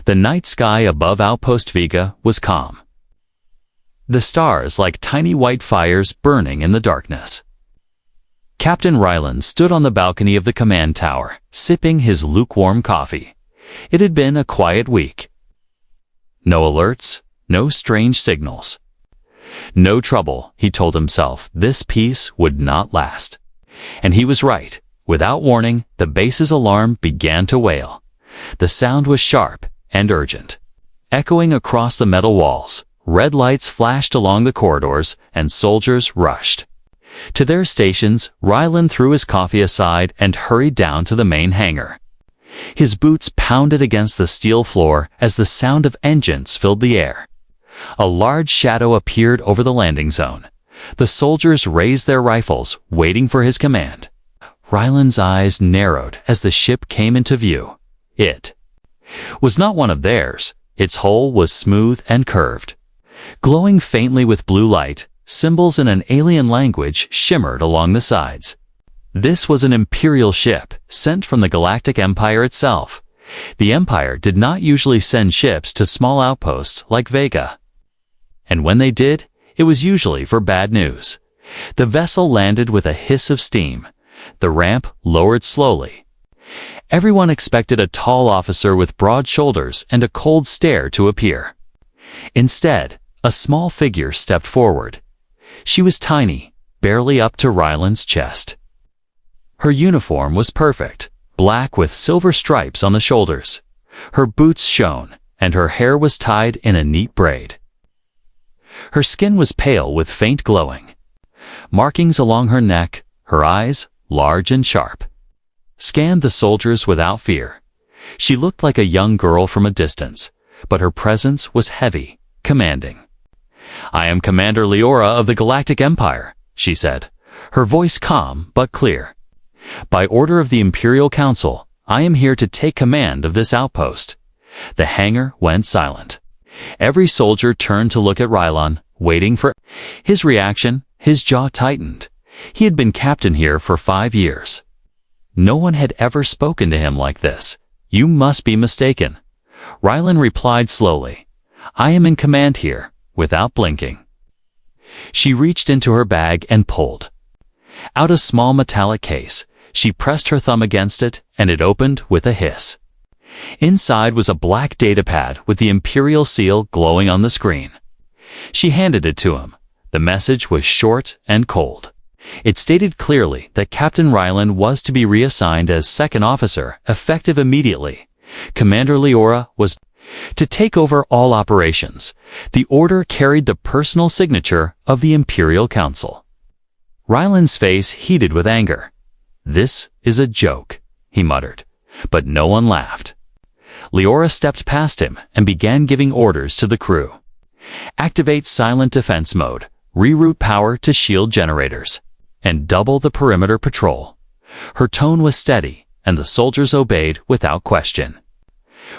The night sky above Outpost Vega was calm, the stars like tiny white fires burning in the darkness. Captain Ryland stood on the balcony of the command tower, sipping his lukewarm coffee. It had been a quiet week. No alerts, no strange signals. No trouble, he told himself. This peace would not last. And he was right. Without warning, the base's alarm began to wail. The sound was sharp and urgent. Echoing across the metal walls, red lights flashed along the corridors, and soldiers rushed. To their stations, Ryland threw his coffee aside and hurried down to the main hangar. His boots pounded against the steel floor as the sound of engines filled the air. A large shadow appeared over the landing zone. The soldiers raised their rifles, waiting for his command. Ryland's eyes narrowed as the ship came into view. It was not one of theirs. Its hull was smooth and curved. Glowing faintly with blue light, symbols in an alien language shimmered along the sides. This was an Imperial ship, sent from the Galactic Empire itself. The Empire did not usually send ships to small outposts like Vega. And when they did, it was usually for bad news. The vessel landed with a hiss of steam. The ramp lowered slowly. Everyone expected a tall officer with broad shoulders and a cold stare to appear. Instead, a small figure stepped forward. She was tiny, barely up to Ryland's chest. Her uniform was perfect, black with silver stripes on the shoulders. Her boots shone, and her hair was tied in a neat braid. Her skin was pale with faint glowing. Markings along her neck, her eyes, large and sharp, scanned the soldiers without fear. She looked like a young girl from a distance, but her presence was heavy, commanding. "I am Commander Leora of the Galactic Empire," she said, her voice calm but clear. "By order of the Imperial Council, I am here to take command of this outpost." The hangar went silent. Every soldier turned to look at Ryland, waiting for his reaction. His jaw tightened. He had been captain here for 5 years. No one had ever spoken to him like this. "You must be mistaken." Ryland replied slowly. "I am in command here," without blinking. She reached into her bag and pulled out a small metallic case. She pressed her thumb against it, and it opened with a hiss. Inside was a black datapad with the Imperial seal glowing on the screen. She handed it to him. The message was short and cold. It stated clearly that Captain Ryland was to be reassigned as second officer, effective immediately. Commander Leora was to take over all operations. The order carried the personal signature of the Imperial Council. Ryland's face heated with anger. "This is a joke," he muttered, but no one laughed. Leora stepped past him and began giving orders to the crew. "Activate silent defense mode, reroute power to shield generators, and double the perimeter patrol." Her tone was steady, and the soldiers obeyed without question.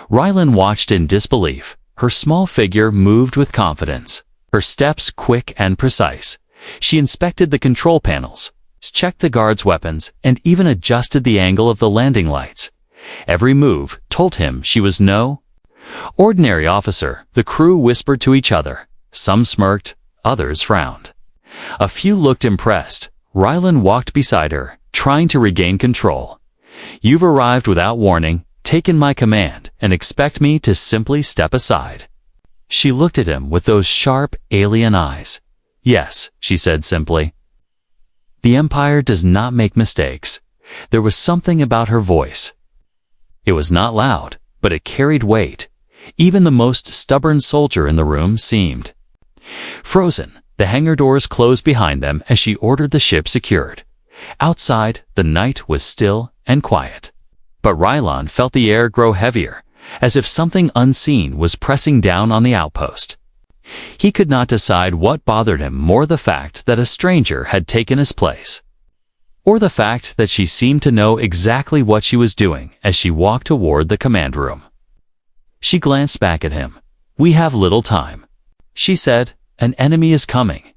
Ryland watched in disbelief. Her small figure moved with confidence, her steps quick and precise. She inspected the control panels, checked the guards' weapons, and even adjusted the angle of the landing lights. Every move told him she was no ordinary officer. The crew whispered to each other. Some smirked, others frowned. A few looked impressed. Ryland walked beside her, trying to regain control. "You've arrived without warning, taken my command, and expect me to simply step aside." She looked at him with those sharp, alien eyes. "Yes," she said simply. "The Empire does not make mistakes." There was something about her voice. It was not loud, but it carried weight. Even the most stubborn soldier in the room seemed frozen. The hangar doors closed behind them as she ordered the ship secured. Outside, the night was still and quiet. But Ryland felt the air grow heavier, as if something unseen was pressing down on the outpost. He could not decide what bothered him more, the fact that a stranger had taken his place, or the fact that she seemed to know exactly what she was doing as she walked toward the command room. She glanced back at him. "We have little time," she said. "An enemy is coming."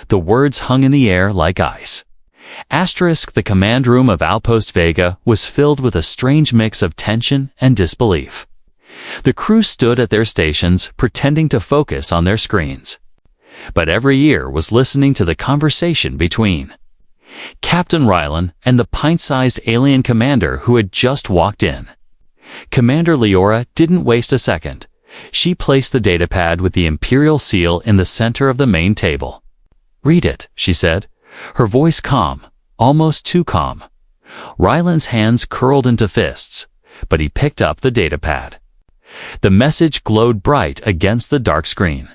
The words hung in the air like ice. The command room of Outpost Vega was filled with a strange mix of tension and disbelief. The crew stood at their stations, pretending to focus on their screens. But every ear was listening to the conversation between Captain Rylan and the pint-sized alien commander who had just walked in. Commander Leora didn't waste a second. She placed the datapad with the Imperial seal in the center of the main table. "Read it," she said, her voice calm, almost too calm. Rylan's hands curled into fists, but he picked up the datapad. The message glowed bright against the dark screen.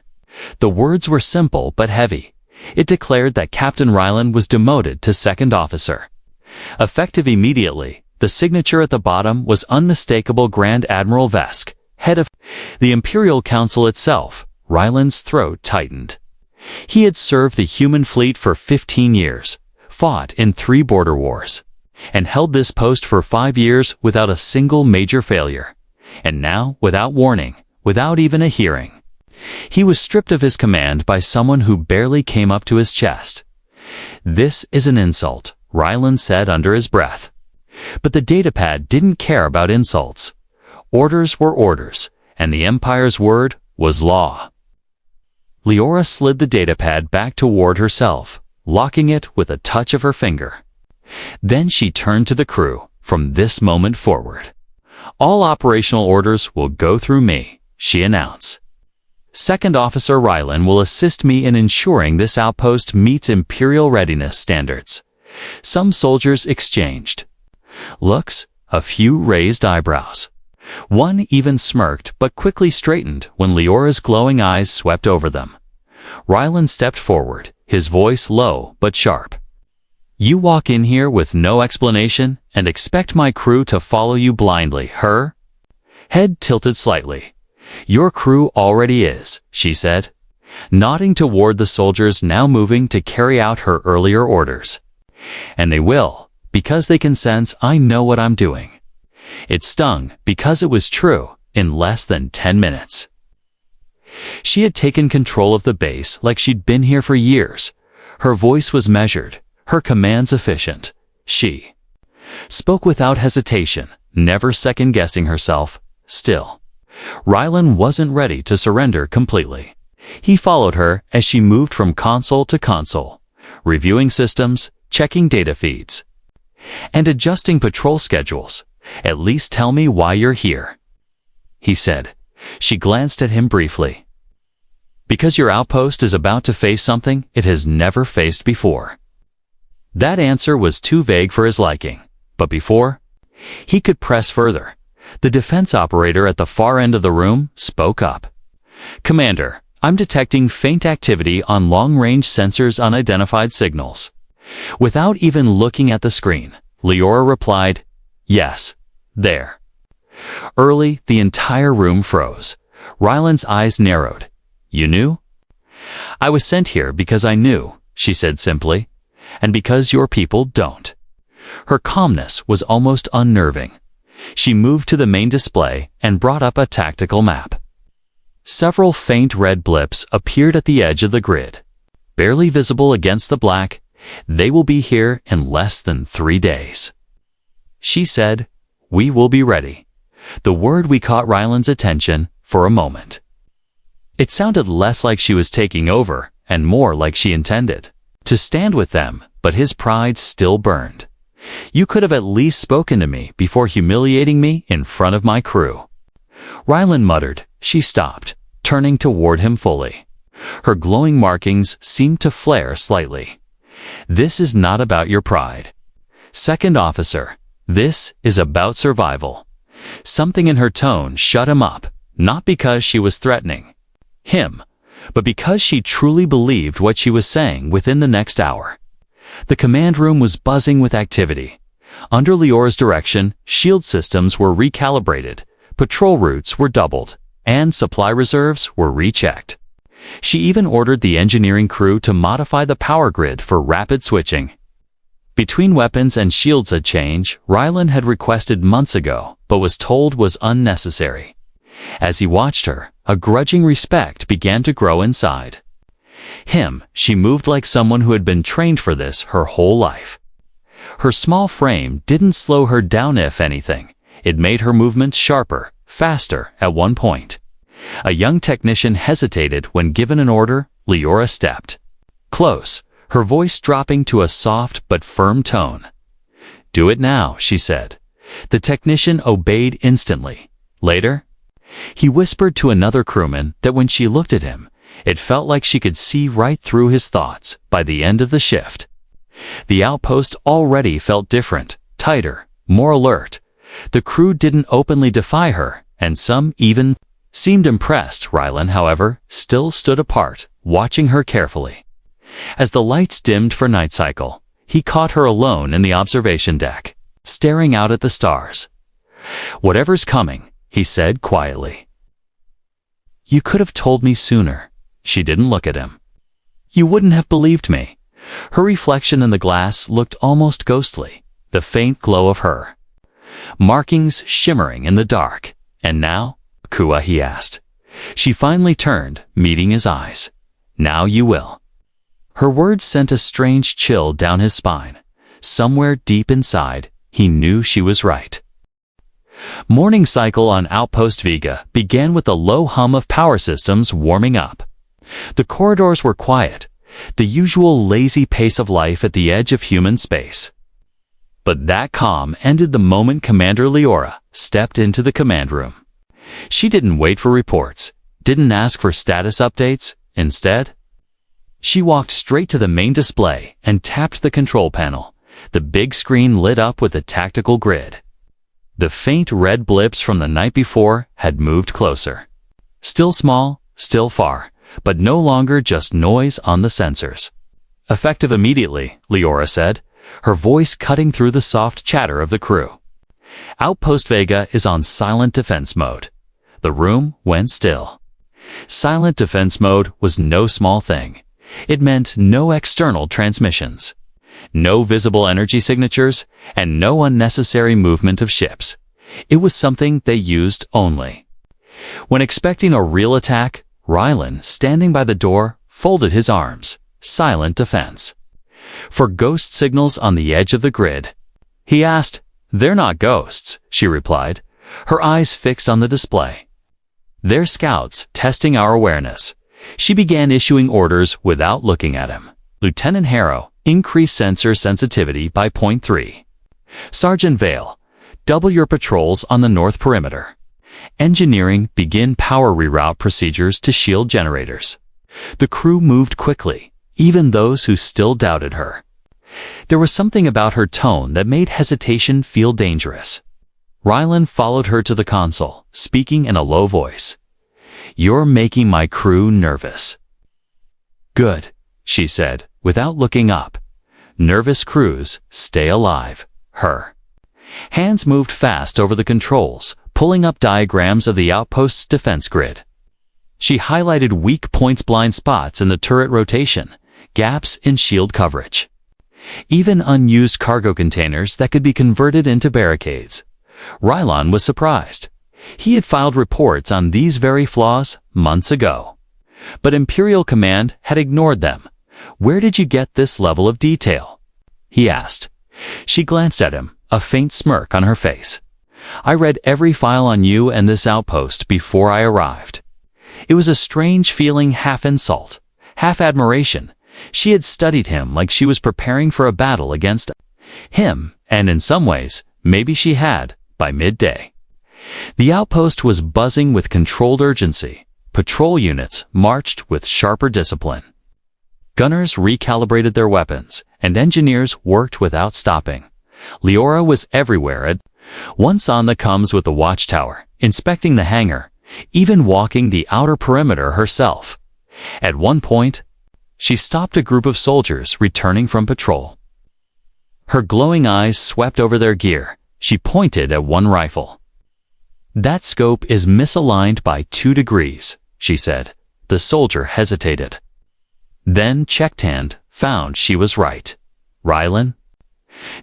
The words were simple but heavy. It declared that Captain Rylan was demoted to second officer. Effective immediately, the signature at the bottom was unmistakable Grand Admiral Vesk, head of the Imperial Council itself. Rylan's throat tightened. He had served the human fleet for 15 years, fought in 3 border wars, and held this post for 5 years without a single major failure. And now, without warning, without even a hearing, he was stripped of his command by someone who barely came up to his chest. "This is an insult," Rylan said under his breath. But the datapad didn't care about insults. Orders were orders, and the Empire's word was law. Leora slid the datapad back toward herself, locking it with a touch of her finger. Then she turned to the crew. "From this moment forward, all operational orders will go through me," she announced. "Second Officer Rylan will assist me in ensuring this outpost meets Imperial readiness standards." Some soldiers exchanged looks, a few raised eyebrows. One even smirked but quickly straightened when Leora's glowing eyes swept over them. Rylan stepped forward, his voice low but sharp. "You walk in here with no explanation and expect my crew to follow you blindly." Her head tilted slightly. "Your crew already is," she said, nodding toward the soldiers now moving to carry out her earlier orders. "And they will, because they can sense I know what I'm doing." It stung because it was true. In less than 10 minutes, she had taken control of the base like she'd been here for years. Her voice was measured, her commands efficient. She spoke without hesitation, never second-guessing herself. Still, Rylan wasn't ready to surrender completely. He followed her as she moved from console to console, reviewing systems, checking data feeds, and adjusting patrol schedules. "At least tell me why you're here," he said. She glanced at him briefly. "Because your outpost is about to face something it has never faced before." That answer was too vague for his liking. But before he could press further, the defense operator at the far end of the room spoke up. "Commander, I'm detecting faint activity on long-range sensors' unidentified signals." Without even looking at the screen, Leora replied, "Yes, there." Early, the entire room froze. Rylan's eyes narrowed. "You knew?" "I was sent here because I knew," she said simply, "and because your people don't." Her calmness was almost unnerving. She moved to the main display and brought up a tactical map. Several faint red blips appeared at the edge of the grid. Barely visible against the black, "They will be here in less than 3 days." She said, "We will be ready." The word we caught Rylan's attention for a moment. It sounded less like she was taking over and more like she intended to stand with them, but his pride still burned. "You could have at least spoken to me before humiliating me in front of my crew." Rylan muttered. She stopped, turning toward him fully. Her glowing markings seemed to flare slightly. "This is not about your pride, Second Officer. This is about survival." Something in her tone shut him up, not because she was threatening him, but because she truly believed what she was saying. Within the next hour, the command room was buzzing with activity. Under Leora's direction, shield systems were recalibrated, patrol routes were doubled, and supply reserves were rechecked. She even ordered the engineering crew to modify the power grid for rapid switching between weapons and shields. A change Rylan had requested months ago, but was told was unnecessary. As he watched her, a grudging respect began to grow inside him. She moved like someone who had been trained for this her whole life. Her small frame didn't slow her down. If anything, it made her movements sharper, faster at one point. A young technician hesitated when given an order. Leora stepped close, her voice dropping to a soft but firm tone. "Do it now," she said. The technician obeyed instantly. Later, he whispered to another crewman that when she looked at him, it felt like she could see right through his thoughts by the end of the shift. The outpost already felt different, tighter, more alert. The crew didn't openly defy her, and some even seemed impressed. Rylan, however, still stood apart, watching her carefully. As the lights dimmed for night cycle, he caught her alone in the observation deck, staring out at the stars. "Whatever's coming," he said quietly. "You could have told me sooner." She didn't look at him. "You wouldn't have believed me." Her reflection in the glass looked almost ghostly, the faint glow of her markings shimmering in the dark. "And now, Kua?" he asked. She finally turned, meeting his eyes. "Now you will." Her words sent a strange chill down his spine. Somewhere deep inside, he knew she was right. Morning cycle on Outpost Vega began with a low hum of power systems warming up. The corridors were quiet, the usual lazy pace of life at the edge of human space. But that calm ended the moment Commander Leora stepped into the command room. She didn't wait for reports, didn't ask for status updates. Instead, she walked straight to the main display and tapped the control panel. The big screen lit up with a tactical grid. The faint red blips from the night before had moved closer. Still small, still far, but no longer just noise on the sensors. "Effective immediately," Leora said, her voice cutting through the soft chatter of the crew. "Outpost Vega is on silent defense mode." The room went still. Silent defense mode was no small thing. It meant no external transmissions, no visible energy signatures, and no unnecessary movement of ships. It was something they used only when expecting a real attack. Rylan, standing by the door, folded his arms. Silent defense. For ghost signals on the edge of the grid. He asked. "They're not ghosts," she replied, her eyes fixed on the display. "They're scouts, testing our awareness." She began issuing orders without looking at him. "Lieutenant Harrow, increase sensor sensitivity by 0.3. Sergeant Vale, double your patrols on the north perimeter. Engineering, begin power reroute procedures to shield generators." The crew moved quickly, even those who still doubted her. There was something about her tone that made hesitation feel dangerous. Rylan followed her to the console, speaking in a low voice. "You're making my crew nervous." "Good," she said, without looking up. "Nervous crews stay alive." Her hands moved fast over the controls, pulling up diagrams of the outpost's defense grid. She highlighted weak points, blind spots in the turret rotation, gaps in shield coverage. Even unused cargo containers that could be converted into barricades. Rylan was surprised. He had filed reports on these very flaws months ago. But Imperial Command had ignored them. "Where did you get this level of detail?" he asked. She glanced at him, a faint smirk on her face. "I read every file on you and this outpost before I arrived." It was a strange feeling, half insult, half admiration. She had studied him like she was preparing for a battle against him, and in some ways, maybe she had, by midday. The outpost was buzzing with controlled urgency. Patrol units marched with sharper discipline. Gunners recalibrated their weapons, and engineers worked without stopping. Leora was everywhere at once, on the comms with the watchtower, inspecting the hangar, even walking the outer perimeter herself. At one point, she stopped a group of soldiers returning from patrol. Her glowing eyes swept over their gear. She pointed at one rifle. "That scope is misaligned by 2 degrees, she said. The soldier hesitated. Then checked and found she was right. Rylan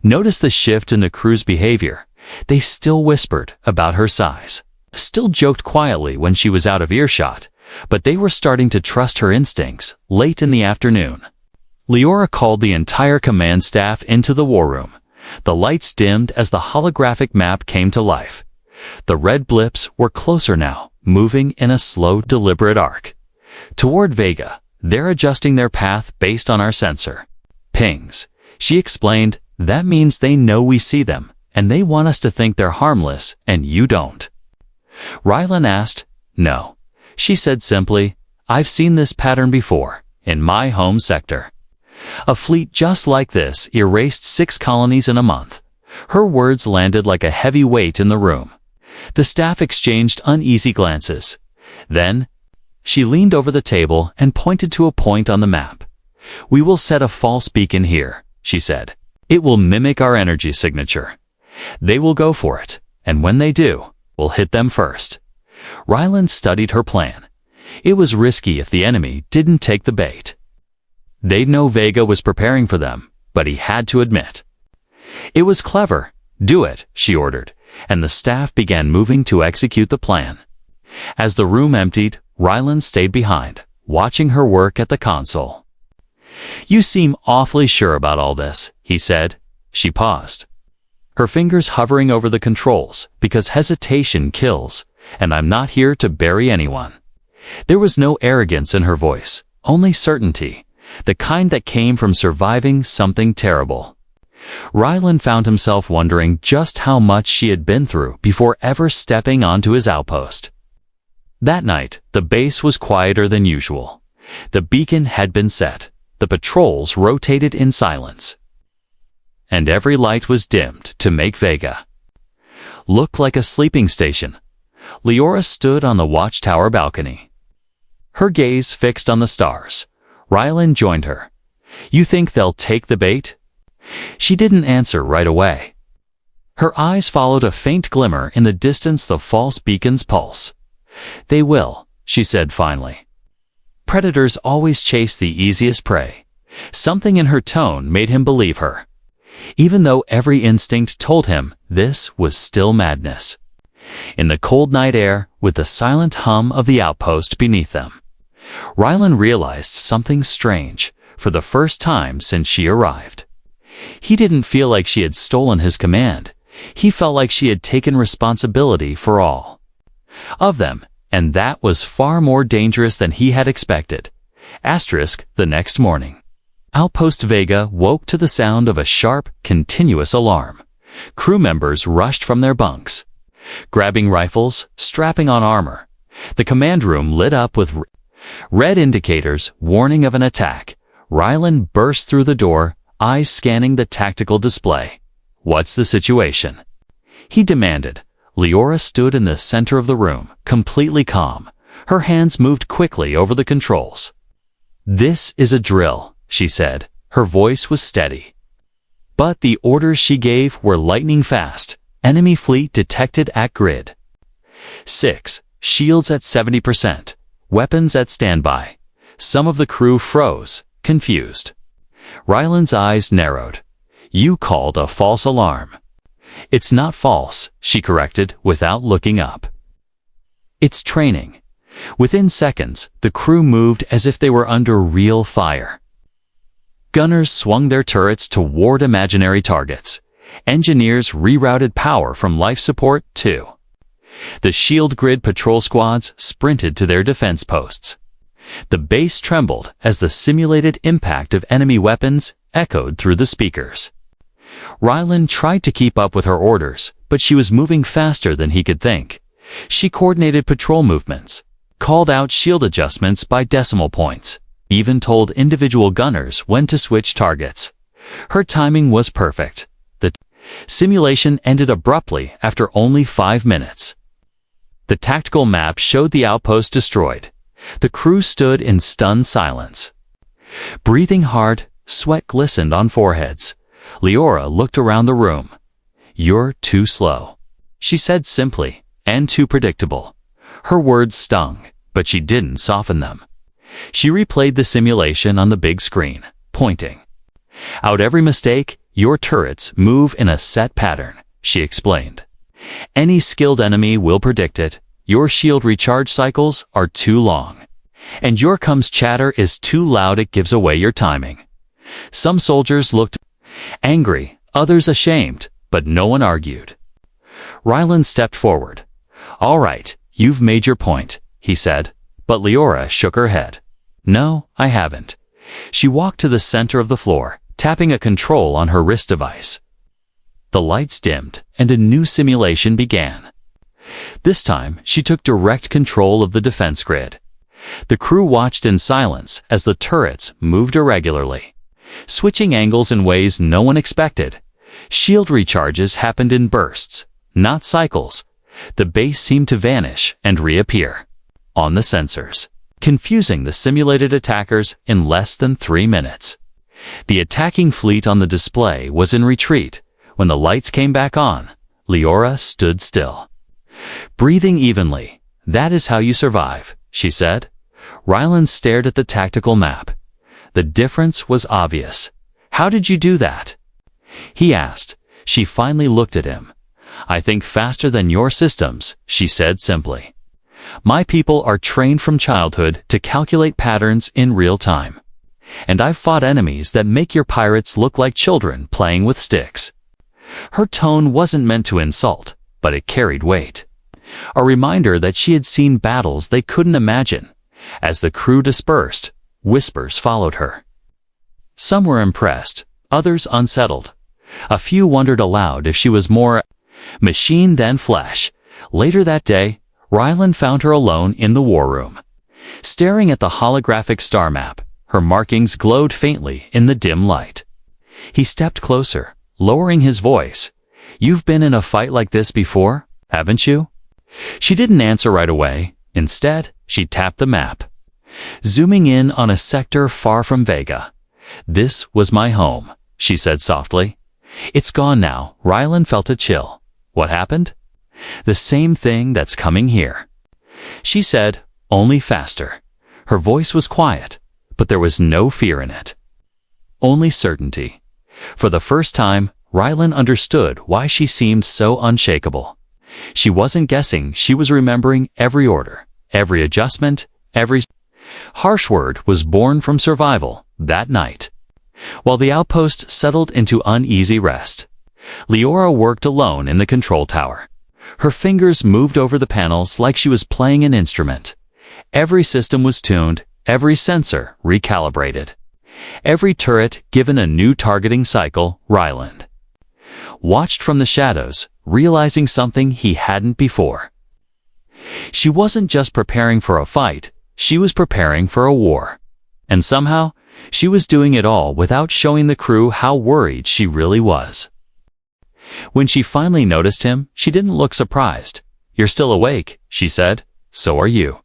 noticed the shift in the crew's behavior. They still whispered about her size, still joked quietly when she was out of earshot, but they were starting to trust her instincts. Late in the afternoon, Leora called the entire command staff into the war room. The lights dimmed as the holographic map came to life. The red blips were closer now, moving in a slow, deliberate arc. Toward Vega, they're adjusting their path based on our sensor. Pings. She explained, that means they know we see them, and they want us to think they're harmless, and you don't. Rylan asked, no. She said simply, I've seen this pattern before, in my home sector. A fleet just like this erased 6 colonies in a month. Her words landed like a heavy weight in the room. The staff exchanged uneasy glances. Then, she leaned over the table and pointed to a point on the map. We will set a false beacon here, she said. It will mimic our energy signature. They will go for it, and when they do, we'll hit them first. Ryland studied her plan. It was risky if the enemy didn't take the bait. They'd know Vega was preparing for them, but he had to admit. It was clever. Do it, she ordered, and the staff began moving to execute the plan. As the room emptied, Ryland stayed behind, watching her work at the console. You seem awfully sure about all this, he said. She paused, her fingers hovering over the controls, because hesitation kills, and I'm not here to bury anyone. There was no arrogance in her voice, only certainty, the kind that came from surviving something terrible. Ryland found himself wondering just how much she had been through before ever stepping onto his outpost. That night, the base was quieter than usual. The beacon had been set. The patrols rotated in silence. And every light was dimmed to make Vega look like a sleeping station. Leora stood on the watchtower balcony, her gaze fixed on the stars. Ryland joined her. You think they'll take the bait? She didn't answer right away. Her eyes followed a faint glimmer in the distance, the false beacon's pulse. They will, she said finally. Predators always chase the easiest prey. Something in her tone made him believe her, even though every instinct told him this was still madness. In the cold night air, with the silent hum of the outpost beneath them, Ryland realized something strange for the first time since she arrived. He didn't feel like she had stolen his command. He felt like she had taken responsibility for all of them, and that was far more dangerous than he had expected. The next morning, Outpost Vega woke to the sound of a sharp, continuous alarm. Crew members rushed from their bunks, grabbing rifles, strapping on armor. The command room lit up with red indicators warning of an attack. Ryland burst through the door, eyes scanning the tactical display. What's the situation? He demanded. Leora stood in the center of the room, completely calm. Her hands moved quickly over the controls. This is a drill, she said. Her voice was steady. But the orders she gave were lightning fast. Enemy fleet detected at grid 6, shields at 70%, weapons at standby. Some of the crew froze, confused. Ryland's eyes narrowed. You called a false alarm. It's not false, she corrected without looking up. It's training. Within seconds, the crew moved as if they were under real fire. Gunners swung their turrets to ward imaginary targets. Engineers rerouted power from life support too. The shield grid patrol squads sprinted to their defense posts. The base trembled as the simulated impact of enemy weapons echoed through the speakers. Ryland tried to keep up with her orders, but she was moving faster than he could think. She coordinated patrol movements, called out shield adjustments by decimal points, even told individual gunners when to switch targets. Her timing was perfect. The simulation ended abruptly after only 5 minutes. The tactical map showed the outpost destroyed. The crew stood in stunned silence, breathing hard. Sweat glistened on foreheads. Leora looked around the room. You're too slow, she said simply, and too predictable. Her words stung, but she didn't soften them. She replayed the simulation on the big screen, pointing out every mistake. Your turrets move in a set pattern, she explained. Any skilled enemy will predict it. Your shield recharge cycles are too long, and your comms chatter is too loud. It gives away your timing. Some soldiers looked angry, others ashamed, but no one argued. Ryland stepped forward. "All right, you've made your point," he said, but Leora shook her head. "No, I haven't." She walked to the center of the floor, tapping a control on her wrist device. The lights dimmed, and a new simulation began. This time, she took direct control of the defense grid. The crew watched in silence as the turrets moved irregularly, switching angles in ways no one expected. Shield recharges happened in bursts, not cycles. The base seemed to vanish and reappear on the sensors, confusing the simulated attackers in less than 3 minutes. The attacking fleet on the display was in retreat. When the lights came back on, Leora stood still. "Breathing evenly, that is how you survive," she said. Ryland stared at the tactical map. The difference was obvious. "How did you do that?" he asked. She finally looked at him. "I think faster than your systems," she said simply. "My people are trained from childhood to calculate patterns in real time. And I've fought enemies that make your pirates look like children playing with sticks." Her tone wasn't meant to insult, but it carried weight. A reminder that she had seen battles they couldn't imagine. As the crew dispersed, whispers followed her. Some were impressed, others unsettled. A few wondered aloud if she was more machine than flesh. Later that day, Ryland found her alone in the war room. Staring at the holographic star map, her markings glowed faintly in the dim light. He stepped closer, lowering his voice. "You've been in a fight like this before, haven't you?" She didn't answer right away. Instead, she tapped the map, zooming in on a sector far from Vega. "This was my home," she said softly. "It's gone now." Ryland felt a chill. "What happened?" "The same thing that's coming here," she said, only faster. Her voice was quiet, but there was no fear in it. Only certainty. For the first time, Ryland understood why she seemed so unshakable. She wasn't guessing, she was remembering every order, every adjustment, every harsh word was born from survival that night. While the outpost settled into uneasy rest, Leora worked alone in the control tower. Her fingers moved over the panels like she was playing an instrument. Every system was tuned, every sensor recalibrated, every turret given a new targeting cycle. Ryland watched from the shadows, realizing something he hadn't before. She wasn't just preparing for a fight, she was preparing for a war. And somehow, she was doing it all without showing the crew how worried she really was. When she finally noticed him, she didn't look surprised. "You're still awake," she said. "So are you."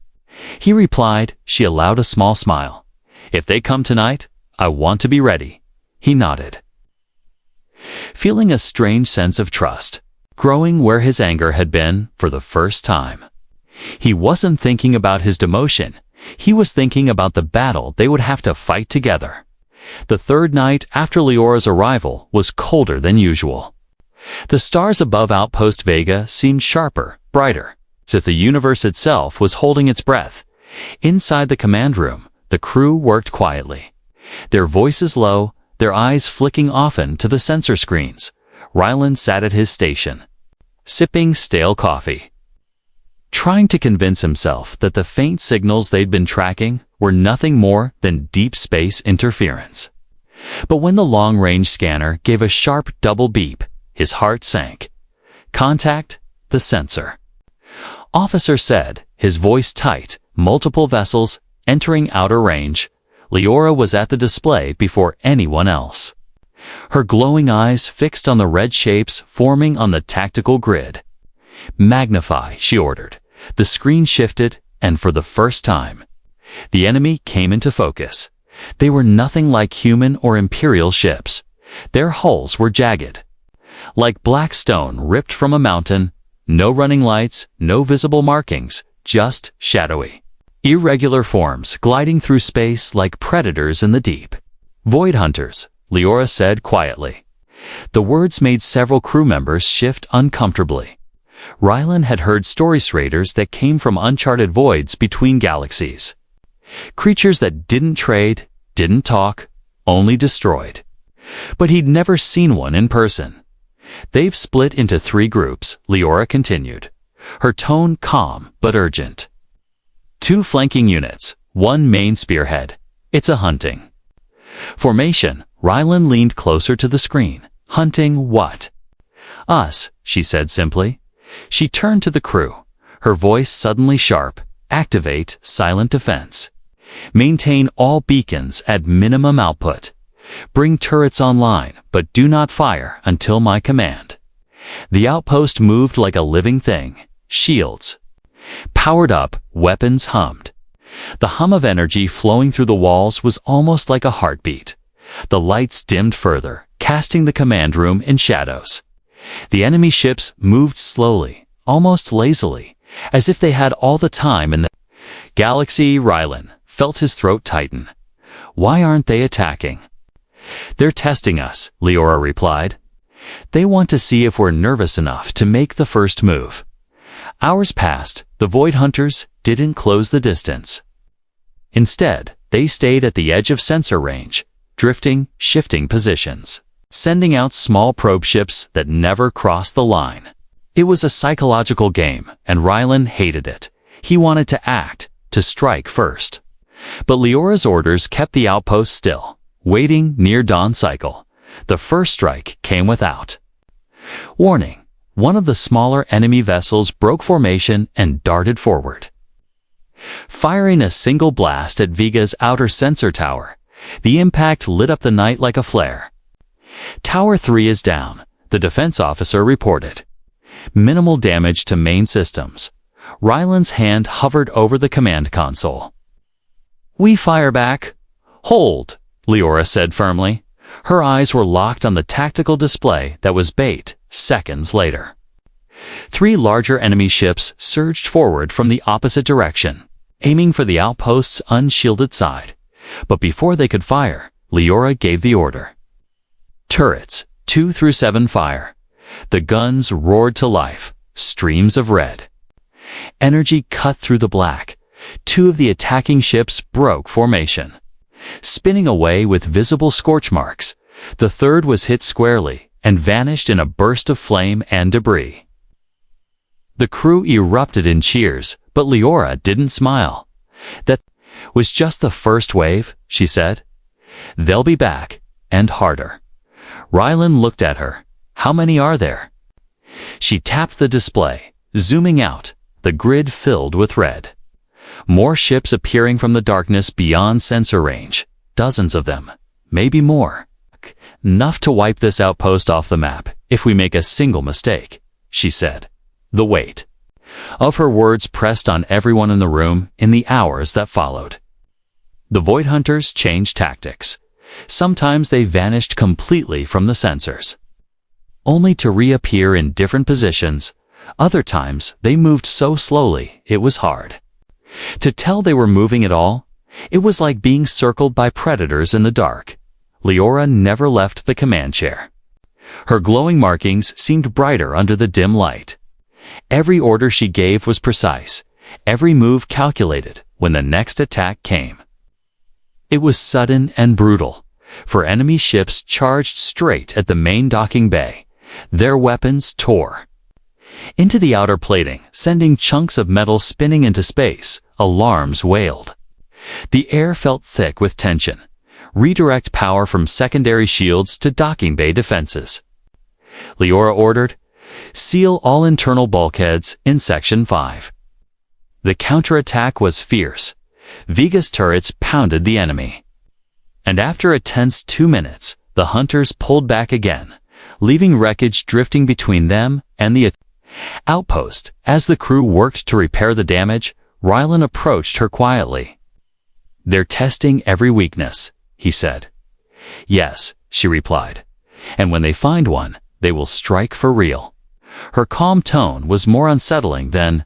He replied. She allowed a small smile. "If they come tonight, I want to be ready." He nodded, feeling a strange sense of trust growing where his anger had been for the first time. He wasn't thinking about his demotion. He was thinking about the battle they would have to fight together. The third night after Leora's arrival was colder than usual. The stars above Outpost Vega seemed sharper, brighter, as if the universe itself was holding its breath. Inside the command room, the crew worked quietly, their voices low, their eyes flicking often to the sensor screens. Ryland sat at his station, sipping stale coffee, trying to convince himself that the faint signals they'd been tracking were nothing more than deep space interference. But when the long-range scanner gave a sharp double beep, his heart sank. "Contact the sensor," officer said, his voice tight. Multiple vessels entering outer range. Leora was at the display before anyone else, her glowing eyes fixed on the red shapes forming on the tactical grid. "Magnify," she ordered. The screen shifted, and for the first time, the enemy came into focus. They were nothing like human or imperial ships. Their hulls were jagged, like black stone ripped from a mountain. No running lights, no visible markings, just shadowy, irregular forms gliding through space like predators in the deep. "Void hunters," Leora said quietly. The words made several crew members shift uncomfortably. Ryland had heard story raiders that came from uncharted voids between galaxies. Creatures that didn't trade, didn't talk, only destroyed. But he'd never seen one in person. They've split into 3 groups, Leora continued, her tone calm but urgent. 2 flanking units, 1 main spearhead. It's a hunting formation. Rylan leaned closer to the screen. Hunting what? Us, she said simply. She turned to the crew, her voice suddenly sharp. Activate silent defense. Maintain all beacons at minimum output. Bring turrets online, but do not fire until my command. The outpost moved like a living thing. Shields powered up, weapons hummed. The hum of energy flowing through the walls was almost like a heartbeat. The lights dimmed further, casting the command room in shadows. The enemy ships moved slowly, almost lazily, as if they had all the time in the galaxy. Rylan felt his throat tighten. Why aren't they attacking? They're testing us, Leora replied. They want to see if we're nervous enough to make the first move. Hours passed. The Void Hunters didn't close the distance. Instead, they stayed at the edge of sensor range, drifting, shifting positions, sending out small probe ships that never crossed the line. It was a psychological game, and Rylan hated it. He wanted to act, to strike first. But Leora's orders kept the outpost still, waiting near dawn cycle. The first strike came without warning. One of the smaller enemy vessels broke formation and darted forward, firing a single blast at Vega's outer sensor tower. The impact lit up the night like a flare. Tower 3 is down, the defense officer reported. Minimal damage to main systems. Rylan's hand hovered over the command console. We fire back. Hold, Leora said firmly. Her eyes were locked on the tactical display that was bait. Seconds later, 3 larger enemy ships surged forward from the opposite direction, aiming for the outpost's unshielded side. But before they could fire, Leora gave the order. Turrets, 2 through 7 fire. The guns roared to life, streams of red energy cut through the black. 2 of the attacking ships broke formation, spinning away with visible scorch marks. The third was hit squarely and vanished in a burst of flame and debris. The crew erupted in cheers, but Leora didn't smile. That was just the first wave, she said. They'll be back, and harder. Rylan looked at her. How many are there? She tapped the display, zooming out, the grid filled with red. More ships appearing from the darkness beyond sensor range. Dozens of them, maybe more. Enough to wipe this outpost off the map if we make a single mistake, she said. The weight of her words pressed on everyone in the room in the hours that followed. The Void Hunters changed tactics. Sometimes they vanished completely from the sensors, only to reappear in different positions. Other times they moved so slowly it was hard to tell they were moving at all. It was like being circled by predators in the dark. Leora never left the command chair. Her glowing markings seemed brighter under the dim light. Every order she gave was precise, every move calculated when the next attack came. It was sudden and brutal, for enemy ships charged straight at the main docking bay. Their weapons tore into the outer plating, sending chunks of metal spinning into space. Alarms wailed. The air felt thick with tension. Redirect power from secondary shields to docking bay defenses. Leora ordered, seal all internal bulkheads in Section 5. The counterattack was fierce. Vega's turrets pounded the enemy. And after a tense 2 minutes, the hunters pulled back again, leaving wreckage drifting between them and the outpost. As the crew worked to repair the damage, Rylan approached her quietly. They're testing every weakness, he said. Yes, she replied. And when they find one, they will strike for real. Her calm tone was more unsettling than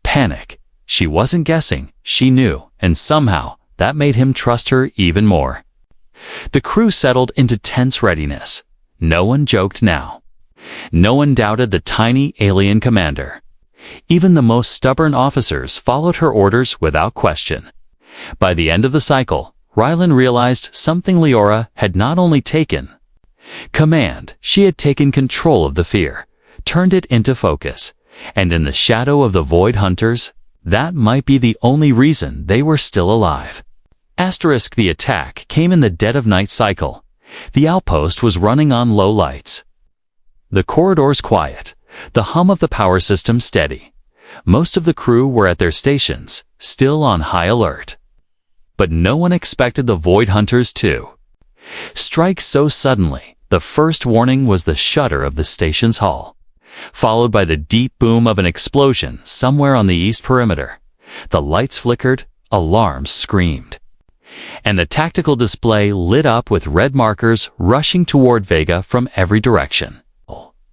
panic. She wasn't guessing, she knew, and somehow that made him trust her even more. The crew settled into tense readiness. No one joked now. No one doubted the tiny alien commander. Even the most stubborn officers followed her orders without question. By the end of the cycle, Rylan realized something Leora had not only taken, Command, she had taken control of the fear, turned it into focus, and in the shadow of the Void Hunters, that might be the only reason they were still alive. Asterisk, the attack came in the dead of night cycle. The outpost was running on low lights. The corridors quiet, the hum of the power system steady. Most of the crew were at their stations, still on high alert. But no one expected the Void Hunters to strike so suddenly. The first warning was the shudder of the station's hull, followed by the deep boom of an explosion somewhere on the east perimeter. The lights flickered, alarms screamed, and the tactical display lit up with red markers rushing toward Vega from every direction.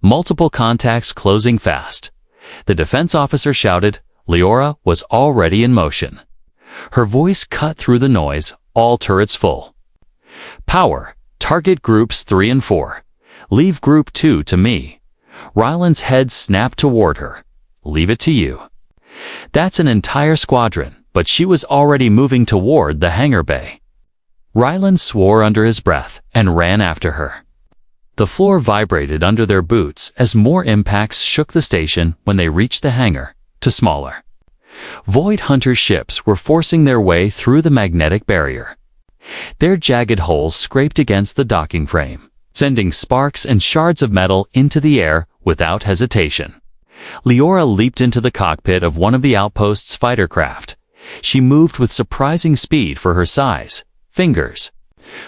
Multiple contacts closing fast. The defense officer shouted. Leora was already in motion. Her voice cut through the noise, all turrets full. Power. Target groups 3 and 4. Leave group 2 to me. Ryland's head snapped toward her. Leave it to you. That's an entire squadron, but she was already moving toward the hangar bay. Ryland swore under his breath and ran after her. The floor vibrated under their boots as more impacts shook the station when they reached the hangar, to smaller Void Hunter ships were forcing their way through the magnetic barrier. Their jagged holes scraped against the docking frame, sending sparks and shards of metal into the air without hesitation. Leora leaped into the cockpit of one of the outpost's fighter craft. She moved with surprising speed for her size, fingers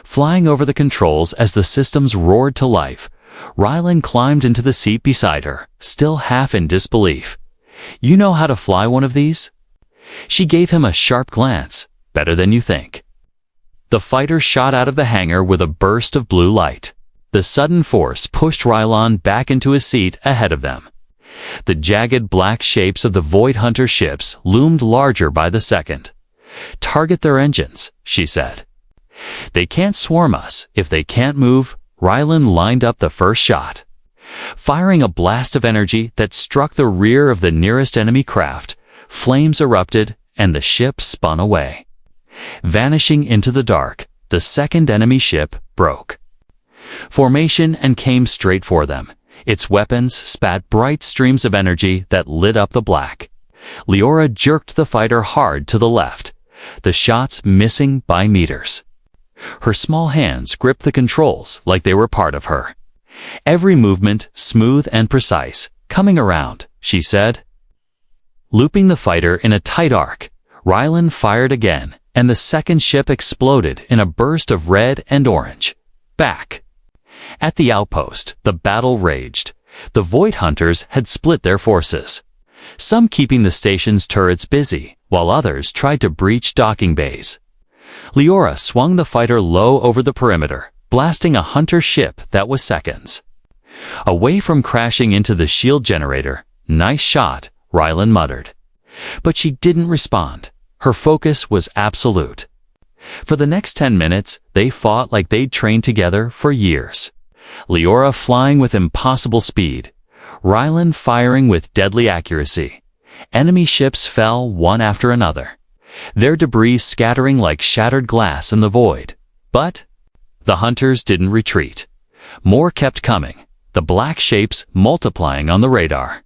flying over the controls as the systems roared to life. Ryland climbed into the seat beside her, still half in disbelief. You know how to fly one of these? She gave him a sharp glance. Better than you think. The fighter shot out of the hangar with a burst of blue light. The sudden force pushed Ryland back into his seat ahead of them. The jagged black shapes of the Void Hunter ships loomed larger by the second. Target their engines, she said. They can't swarm us if they can't move. Ryland lined up the first shot, firing a blast of energy that struck the rear of the nearest enemy craft. Flames erupted and the ship spun away. Vanishing into the dark, the second enemy ship broke formation and came straight for them. Its weapons spat bright streams of energy that lit up the black. Leora jerked the fighter hard to the left, the shots missing by meters. Her small hands gripped the controls like they were part of her. Every movement smooth and precise. Coming around, she said. Looping the fighter in a tight arc, Ryland fired again, and the second ship exploded in a burst of red and orange. Back at the outpost, the battle raged. The Void Hunters had split their forces, some keeping the station's turrets busy, while others tried to breach docking bays. Leora swung the fighter low over the perimeter, blasting a Hunter ship that was seconds away from crashing into the shield generator. Nice shot, Ryland muttered. But she didn't respond. Her focus was absolute. For the next 10 minutes, they fought like they'd trained together for years. Leora flying with impossible speed, Ryland firing with deadly accuracy. Enemy ships fell one after another, their debris scattering like shattered glass in the void. But the Hunters didn't retreat. More kept coming, the black shapes multiplying on the radar.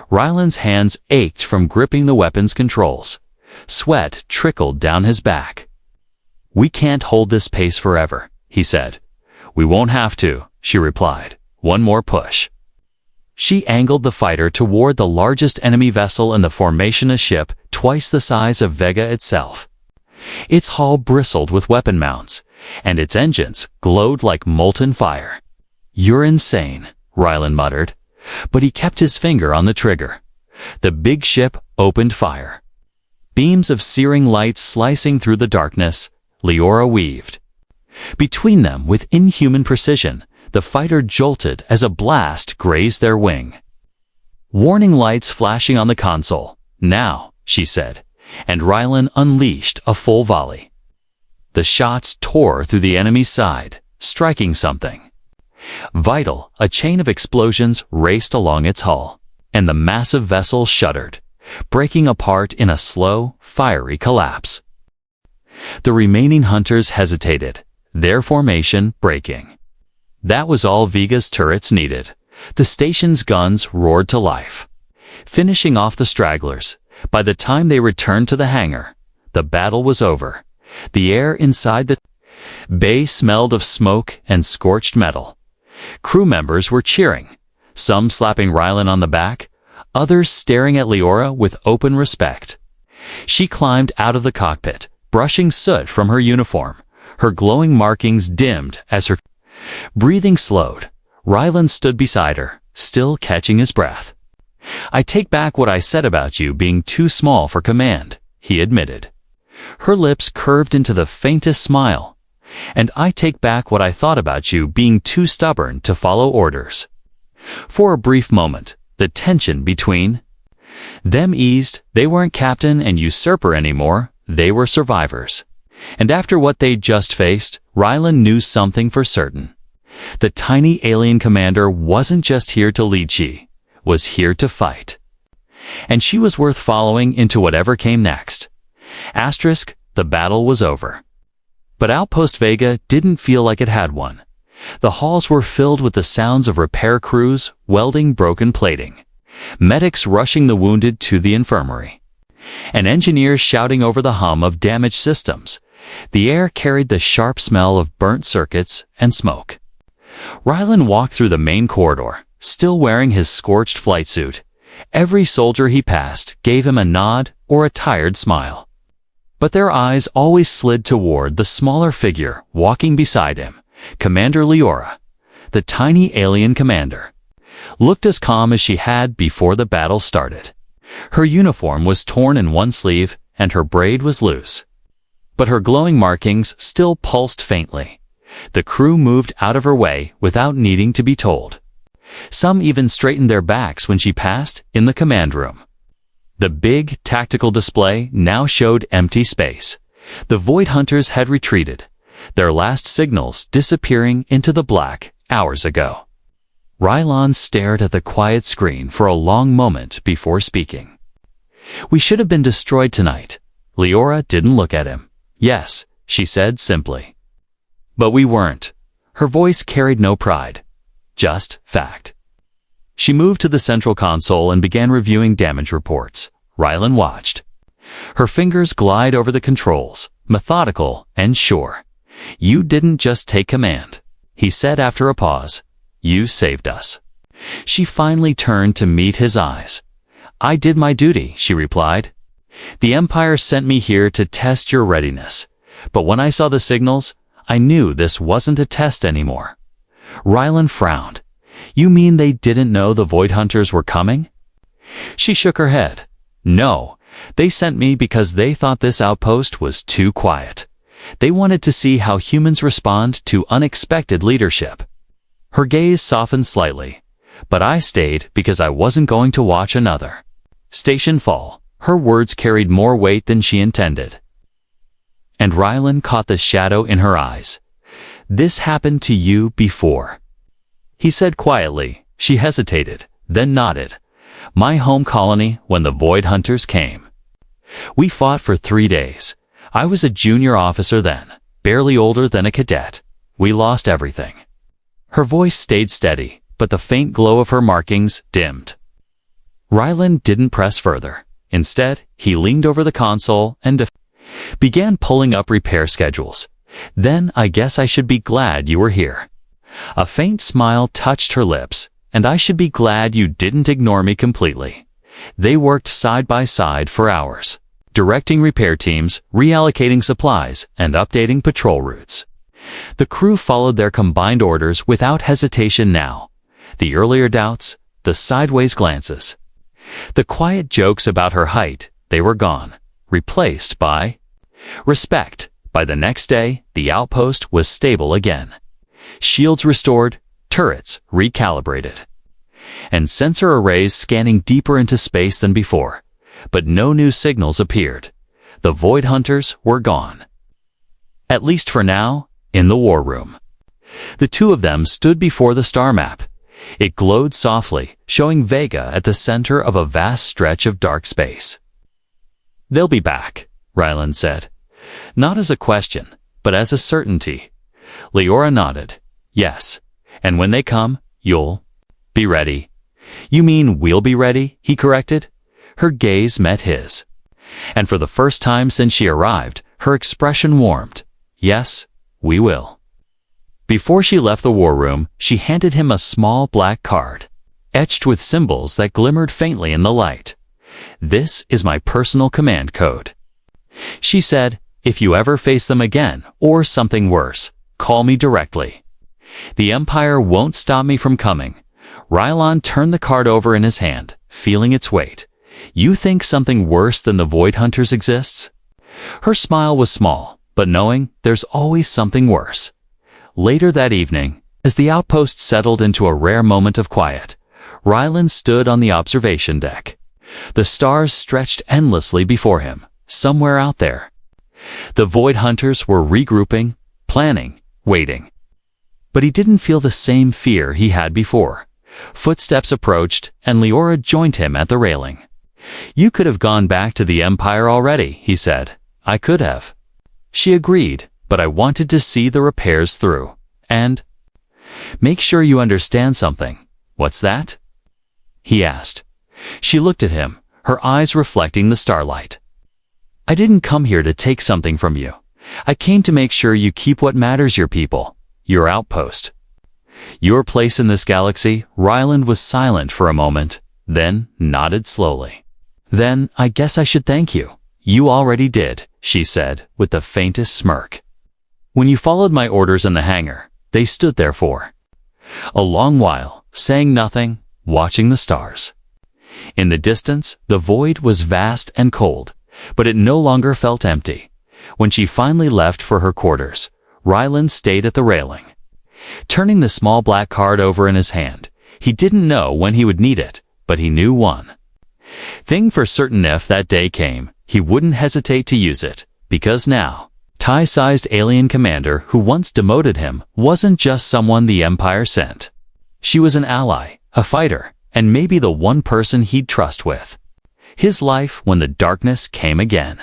Ryland's hands ached from gripping the weapon's controls. Sweat trickled down his back. We can't hold this pace forever, he said. We won't have to, she replied. One more push. She angled the fighter toward the largest enemy vessel in the formation, a ship twice the size of Vega itself. Its hull bristled with weapon mounts, and its engines glowed like molten fire. You're insane, Ryland muttered, but he kept his finger on the trigger. The big ship opened fire. Beams of searing light slicing through the darkness, Leora weaved between them with inhuman precision. The fighter jolted as a blast grazed their wing. Warning lights flashing on the console. Now, she said, and Ryland unleashed a full volley. The shots tore through the enemy's side, striking something vital. A chain of explosions raced along its hull, and the massive vessel shuddered, breaking apart in a slow, fiery collapse. The remaining Hunters hesitated, their formation breaking. That was all Vega's turrets needed. The station's guns roared to life, finishing off the stragglers. By the time they returned to the hangar, the battle was over. The air inside the bay smelled of smoke and scorched metal. Crew members were cheering, some slapping Rylan on the back, others staring at Leora with open respect. She climbed out of the cockpit, brushing soot from her uniform. Her glowing markings dimmed as her breathing slowed. Rylan stood beside her, still catching his breath. "I take back what I said about you being too small for command," he admitted. Her lips curved into the faintest smile. "And I take back what I thought about you being too stubborn to follow orders." For a brief moment, the tension between them eased. They weren't captain and usurper anymore, they were survivors. And after what they'd just faced, Rylan knew something for certain. The tiny alien commander wasn't just here to lead, she was here to fight. And she was worth following into whatever came next. Asterisk, the battle was over. But Outpost Vega didn't feel like it had one. The halls were filled with the sounds of repair crews welding broken plating, medics rushing the wounded to the infirmary, and engineers shouting over the hum of damaged systems. The air carried the sharp smell of burnt circuits and smoke. Rylan walked through the main corridor, still wearing his scorched flight suit. Every soldier he passed gave him a nod or a tired smile. But their eyes always slid toward the smaller figure walking beside him. Commander Leora, the tiny alien commander, looked as calm as she had before the battle started. Her uniform was torn in one sleeve and her braid was loose, but her glowing markings still pulsed faintly. The crew moved out of her way without needing to be told. Some even straightened their backs when she passed in the command room. The big tactical display now showed empty space. The Void Hunters had retreated, their last signals disappearing into the black hours ago. Rylan stared at the quiet screen for a long moment before speaking. "We should have been destroyed tonight." Leora didn't look at him. "Yes," she said simply. "But we weren't." Her voice carried no pride, just fact. She moved to the central console and began reviewing damage reports. Rylan watched. Her fingers glide over the controls, methodical and sure. "You didn't just take command," he said after a pause. "You saved us." She finally turned to meet his eyes. "I did my duty," she replied. "The Empire sent me here to test your readiness. But when I saw the signals, I knew this wasn't a test anymore." Rylan frowned. "You mean they didn't know the Void Hunters were coming?" She shook her head. "No, they sent me because they thought this outpost was too quiet. They wanted to see how humans respond to unexpected leadership." Her gaze softened slightly. "But I stayed because I wasn't going to watch another station fall." Her words carried more weight than she intended. And Rylan caught the shadow in her eyes. "This happened to you before," he said quietly. She hesitated, then nodded. "My home colony when the Void Hunters came. We fought for 3 days. I was a junior officer then, barely older than a cadet. We lost everything." Her voice stayed steady, but the faint glow of her markings dimmed. Rylan didn't press further. Instead, he leaned over the console and began pulling up repair schedules. "Then I guess I should be glad you were here." A faint smile touched her lips. "And I should be glad you didn't ignore me completely." They worked side by side for hours, directing repair teams, reallocating supplies, and updating patrol routes. The crew followed their combined orders without hesitation now. The earlier doubts, the sideways glances, the quiet jokes about her height, they were gone, replaced by respect. By the next day, the outpost was stable again. Shields restored, turrets recalibrated, and sensor arrays scanning deeper into space than before. But no new signals appeared. The Void Hunters were gone. At least for now, in the war room. The two of them stood before the star map. It glowed softly, showing Vega at the center of a vast stretch of dark space. "They'll be back," Rylan said. Not as a question, but as a certainty. Leora nodded. "Yes, And when they come, you'll be ready. You mean we'll be ready? He corrected. Her gaze met his. And for the first time since she arrived, her expression warmed. Yes, we will. Before she left the war room, she handed him a small black card, etched with symbols that glimmered faintly in the light. This is my personal command code. She said, if you ever face them again, or something worse, call me directly. The Empire won't stop me from coming. Rylon turned the card over in his hand, feeling its weight. You think something worse than the Void Hunters exists? Her smile was small, but knowing there's always something worse. Later that evening, as the outpost settled into a rare moment of quiet, Rylon stood on the observation deck. The stars stretched endlessly before him, somewhere out there. The Void Hunters were regrouping, planning, waiting. But he didn't feel the same fear he had before. Footsteps approached, and Leora joined him at the railing. You could have gone back to the Empire already, he said. I could have. She agreed, but I wanted to see the repairs through. And make sure you understand something. What's that? He asked. She looked at him, her eyes reflecting the starlight. I didn't come here to take something from you. I came to make sure you keep what matters, your people, your outpost. Your place in this galaxy. Rylon was silent for a moment, then nodded slowly. Then I guess I should thank you. You already did, she said, with the faintest smirk. When you followed my orders in the hangar, they stood there for a long while, saying nothing, watching the stars. In the distance, the void was vast and cold, but it no longer felt empty. When she finally left for her quarters, Rylon stayed at the railing. Turning the small black card over in his hand, he didn't know when he would need it, but he knew one thing for certain: if that day came, he wouldn't hesitate to use it, because now, tie-sized alien commander who once demoted him wasn't just someone the Empire sent. She was an ally, a fighter, and maybe the one person he'd trust with his life when the darkness came again.